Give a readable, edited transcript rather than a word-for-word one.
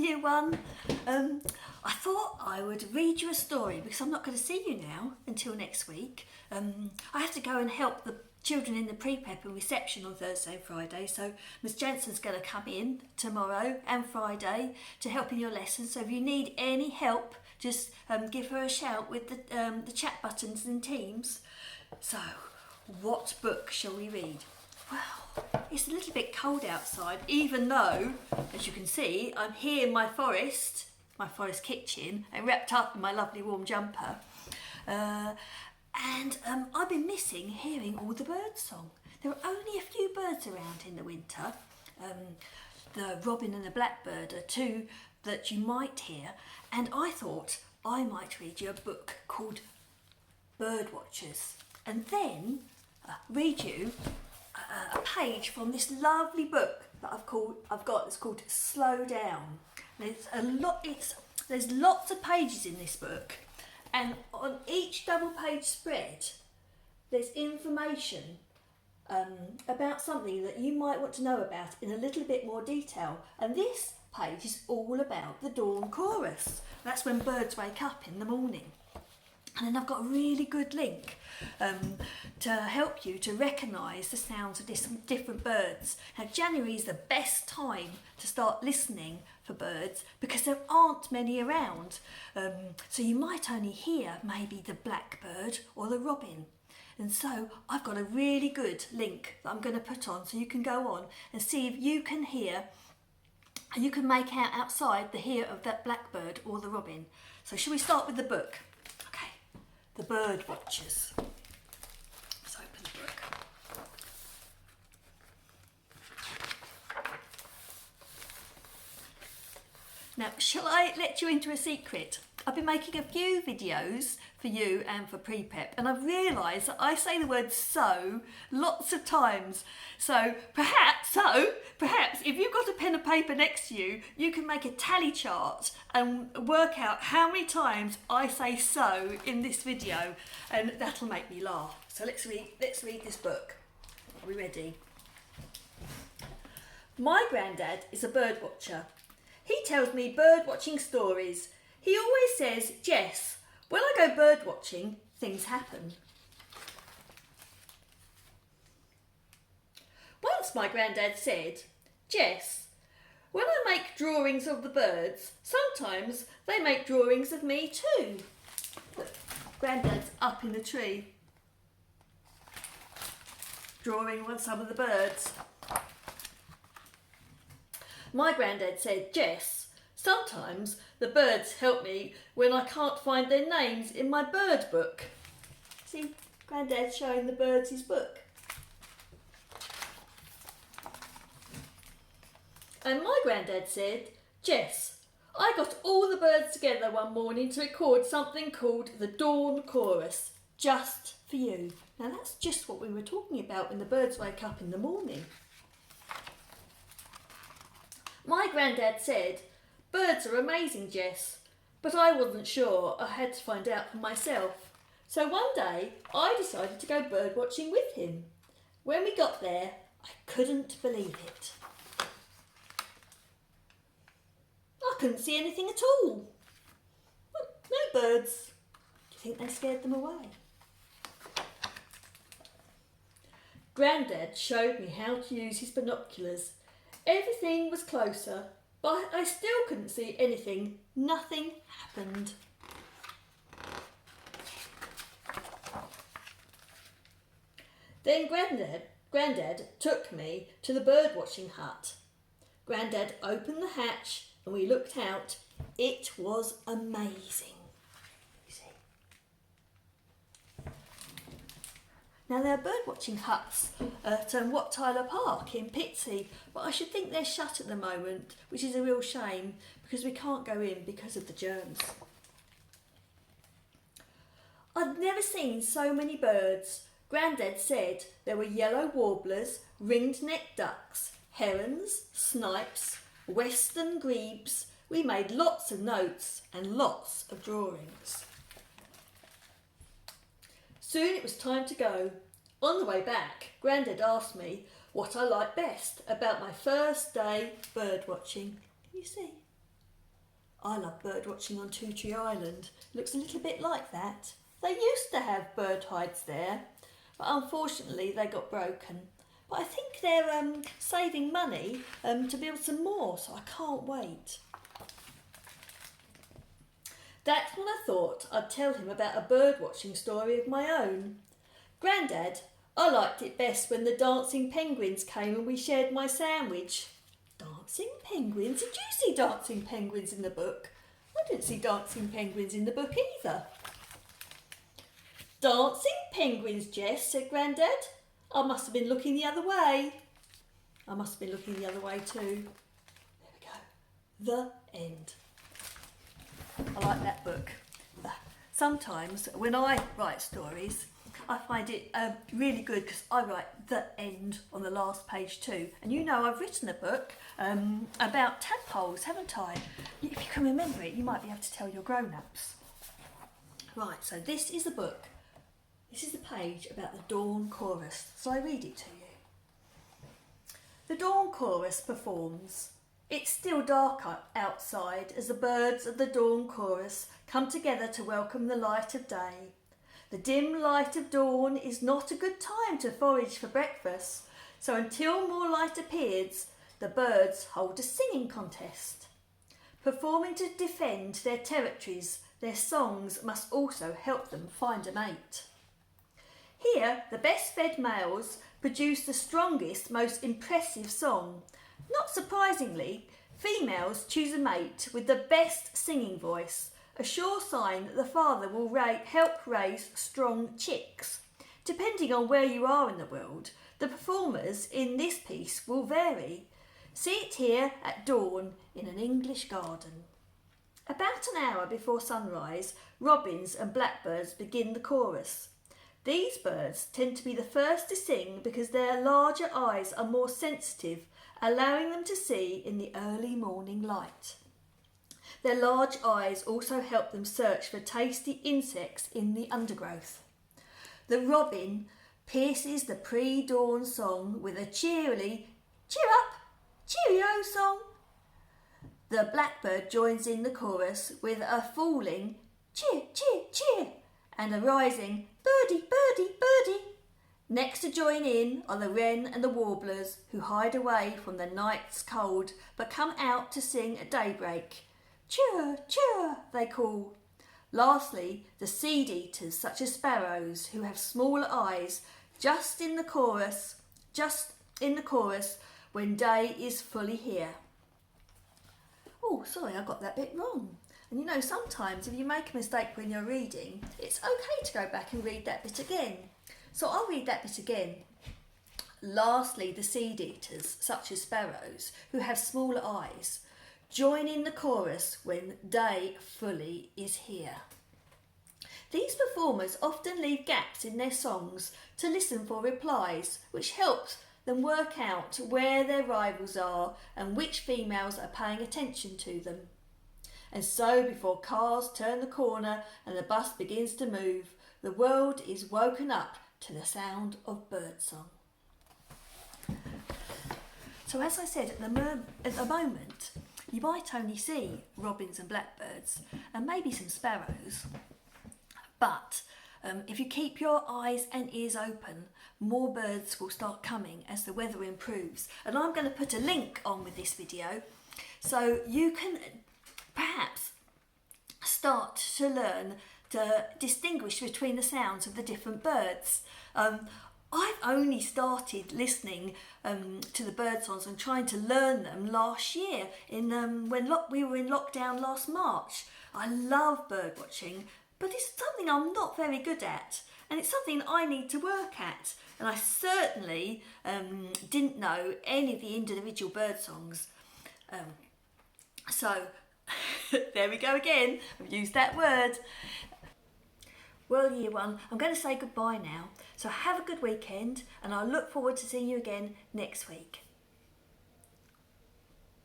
Year 1. I thought I would read you a story because I'm not going to see you now until next week. I have to go and help the children in the pre-prep and reception on Thursday and Friday, so Miss Jensen's going to come in tomorrow and Friday to help in your lessons. So if you need any help, just give her a shout with the chat buttons in Teams. So, what book shall we read? Well, it's a little bit cold outside, even though, as you can see, I'm here in my forest kitchen, and wrapped up in my lovely warm jumper. And I've been missing hearing all the bird song. There are only a few birds around in the winter. The robin and the blackbird are two that you might hear, and I thought I might read you a book called Birdwatchers, and then read you a page from this lovely book that I've got. It's called Slow Down. There's lots of pages in this book, and on each double page spread there's information about something that you might want to know about in a little bit more detail. And this page is all about the dawn chorus. That's when birds wake up in the morning. And then I've got a really good link to help you to recognise the sounds of different birds. Now, January is the best time to start listening for birds because there aren't many around. So you might only hear maybe the blackbird or the robin. And so I've got a really good link that I'm going to put on so you can go on and see if you can hear, and you can make out outside the hear of that blackbird or the robin. So shall we start with the book? The Birdwatchers. Let's open the book. Now, shall I let you into a secret? I've been making a few videos for you and for pre-prep, and I've realised that I say the word so lots of times. So perhaps if you've got a pen and paper next to you, you can make a tally chart and work out how many times I say so in this video, and that'll make me laugh. So let's read this book. Are we ready? My granddad is a bird watcher. He tells me bird watching stories. He always says, "Jess, when I go bird watching, things happen." Once my granddad said, "Jess, when I make drawings of the birds, sometimes they make drawings of me too." Look, Granddad's up in the tree, drawing on some of the birds. My granddad said, "Jess, sometimes the birds help me when I can't find their names in my bird book." See, Granddad's showing the birds his book. And my granddad said, "Jess, I got all the birds together one morning to record something called the Dawn Chorus, just for you." Now that's just what we were talking about when the birds wake up in the morning. My granddad said, "Birds are amazing, Jess," but I wasn't sure. I had to find out for myself. So one day I decided to go bird watching with him. When we got there, I couldn't believe it. I couldn't see anything at all. No birds. Do you think they scared them away? Granddad showed me how to use his binoculars. Everything was closer, but I still couldn't see anything. Nothing happened. Then Grandad took me to the bird watching hut. Grandad opened the hatch and we looked out. It was amazing. You see? Now there are bird watching huts at Wat Tyler Park in Pitsea, but I should think they're shut at the moment, which is a real shame because we can't go in because of the germs. I'd never seen so many birds. Grandad said there were yellow warblers, ringed-necked ducks, herons, snipes, western grebes. We made lots of notes and lots of drawings. Soon it was time to go. On the way back, Grandad asked me what I liked best about my first day bird watching. Can you see? I love bird watching on Two Tree Island. Looks a little bit like that. They used to have bird hides there, but unfortunately they got broken. But I think they're saving money to build some more, so I can't wait. That's when I thought I'd tell him about a bird watching story of my own. Grandad, I liked it best when the dancing penguins came and we shared my sandwich. Dancing penguins? Did you see dancing penguins in the book? I didn't see dancing penguins in the book either. Dancing penguins, Jess, said Grandad. I must have been looking the other way. I must have been looking the other way too. There we go. The end. I like that book. Sometimes when I write stories, I find it really good because I write the end on the last page too. And you know I've written a book about tadpoles, haven't I? If you can remember it, you might be able to tell your grown-ups. Right, so this is the book. This is the page about the Dawn Chorus. So I read it to you. The Dawn Chorus performs. It's still dark outside as the birds of the Dawn Chorus come together to welcome the light of day. The dim light of dawn is not a good time to forage for breakfast, so until more light appears, the birds hold a singing contest. Performing to defend their territories, their songs must also help them find a mate. Here, the best fed males produce the strongest, most impressive song. Not surprisingly, females choose a mate with the best singing voice, a sure sign that the father will help raise strong chicks. Depending on where you are in the world, the performers in this piece will vary. See it here at dawn in an English garden. About an hour before sunrise, robins and blackbirds begin the chorus. These birds tend to be the first to sing because their larger eyes are more sensitive, allowing them to see in the early morning light. Their large eyes also help them search for tasty insects in the undergrowth. The robin pierces the pre-dawn song with a cheerily, cheer up, cheerio song. The blackbird joins in the chorus with a falling, cheer, cheer, cheer, and a rising, birdie, birdie, birdie. Next to join in are the wren and the warblers who hide away from the night's cold but come out to sing at daybreak. Chirr, chirr, they call. Lastly, the seed eaters such as sparrows who have smaller eyes just in the chorus when day is fully here. Oh, sorry, I got that bit wrong. And you know, sometimes if you make a mistake when you're reading, it's okay to go back and read that bit again. So I'll read that bit again. Lastly, the seed eaters, such as sparrows, who have smaller eyes, join in the chorus when day fully is here. These performers often leave gaps in their songs to listen for replies, which helps them work out where their rivals are and which females are paying attention to them. And so, before cars turn the corner and the bus begins to move, the world is woken up to the sound of birdsong. So as I said, at the moment, you might only see robins and blackbirds and maybe some sparrows. But if you keep your eyes and ears open, more birds will start coming as the weather improves. And I'm going to put a link on with this video so you can perhaps start to learn to distinguish between the sounds of the different birds. I've only started listening to the bird songs and trying to learn them last year when we were in lockdown last March. I love bird watching, but it's something I'm not very good at, and it's something I need to work at. And I certainly didn't know any of the individual bird songs. So there we go again. I've used that word. Well, year one, I'm going to say goodbye now. So have a good weekend, and I look forward to seeing you again next week.